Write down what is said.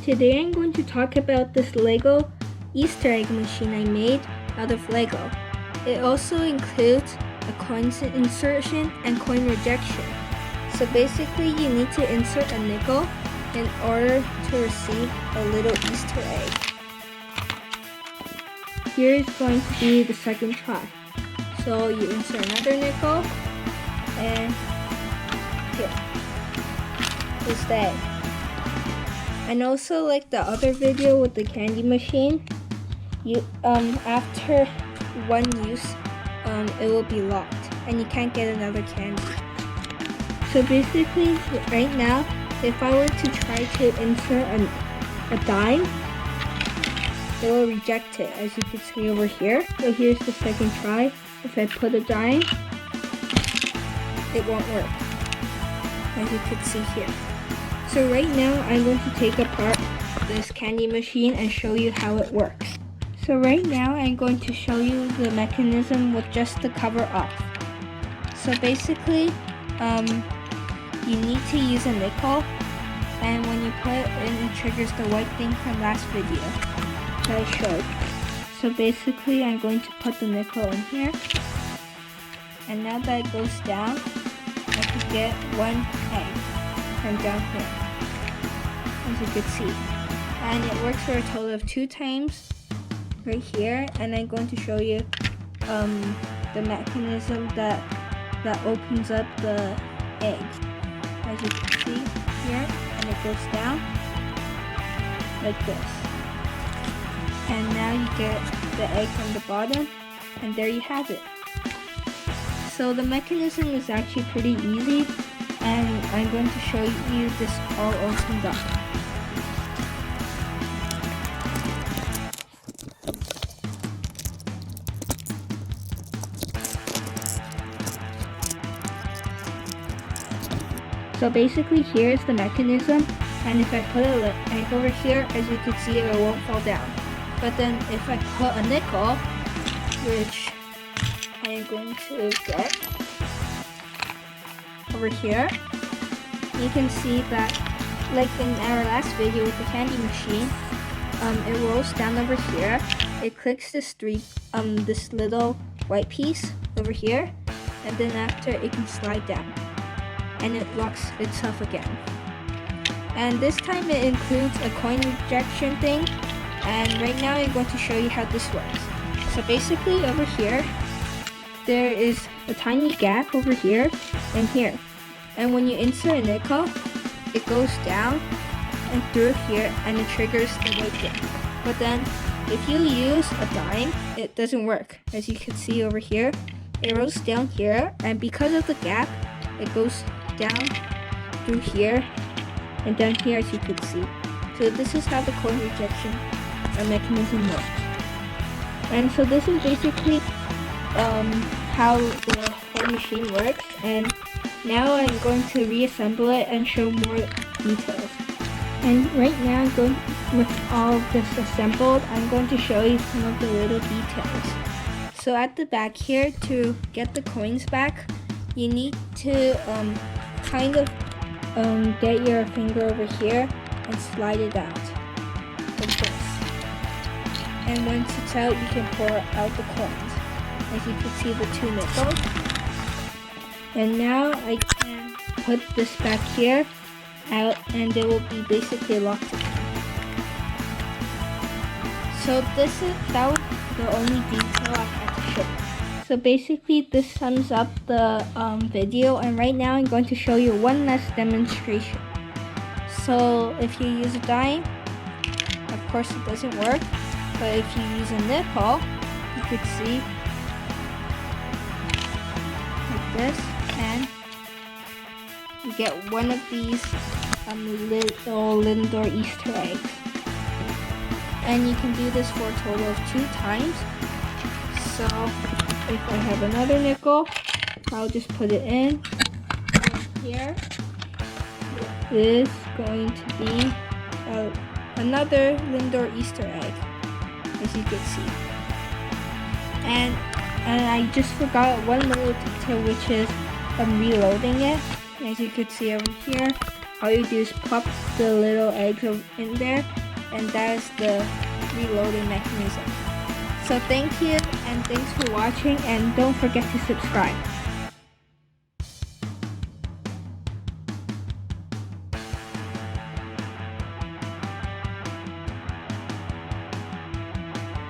Today I'm going to talk about this Lego Easter egg machine I made out of Lego. It also includes a coin insertion and coin rejection. So basically you need to insert a nickel in order to receive a little Easter egg. Here is going to be the second try. So you insert another nickel and here is the egg. And also, like the other video with the candy machine, you after one use, it will be locked and you can't get another candy. So basically, right now, if I were to try to insert a dime, it will reject it, as you can see over here. So here's the second try. If I put a dime, it won't work, as you can see here. So right now, I'm going to take apart this candy machine and show you how it works. So right now, I'm going to show you the mechanism with just the cover off. So basically, you need to use a nickel, and when you put it in, it triggers the white thing from last video that I showed. So basically, I'm going to put the nickel in here, and now that it goes down, I could get one egg from down here, as you can see. And it works for a total of 2 times right here, and I'm going to show you the mechanism that opens up the egg, as you can see here, and it goes down like this. And now you get the egg from the bottom, and there you have it. So the mechanism is actually pretty easy, and I'm going to show you this all opened up. So basically here's the mechanism, and if I put an egg over here, as you can see, it won't fall down. But then if I put a nickel, which I am going to get over here, you can see that, like in our last video with the candy machine, it rolls down over here, it clicks this little white piece over here, and then after it can slide down, and it locks itself again. And this time it includes a coin rejection thing, and right now I'm going to show you how this works. So basically over here, there is a tiny gap over here and here. And when you insert a nickel, it goes down and through here, and it triggers the white thing. But then if you use a dime, it doesn't work. As you can see over here, it rolls down here, and because of the gap, it goes down through here and down here, as you can see. So this is how the coin rejection mechanism works. And so this is basically how the whole machine works, and now I'm going to reassemble it and show more details. And right now, with all of this assembled, I'm going to show you some of the little details. So at the back here, to get the coins back, you need to kind of get your finger over here and slide it out like this. And once it's out, you can pour out the coins, as you can see the 2 nickels. And now I can put this back here out, and it will be basically locked again. So that was the only detail I had to show. So basically this sums up the video, and right now I'm going to show you one last demonstration. So if you use a dime, of course it doesn't work, but if you use a nickel, you could see like this, and you get one of these little Lindor Easter eggs. And you can do this for a total of 2 times. So if I have another nickel, I'll just put it in. And here is going to be another Lindor Easter egg, as you can see. And I just forgot one little detail, which is reloading it. As you can see over here, all you do is pop the little eggs in there, and that is the reloading mechanism. So thank you, and thanks for watching, and don't forget to subscribe.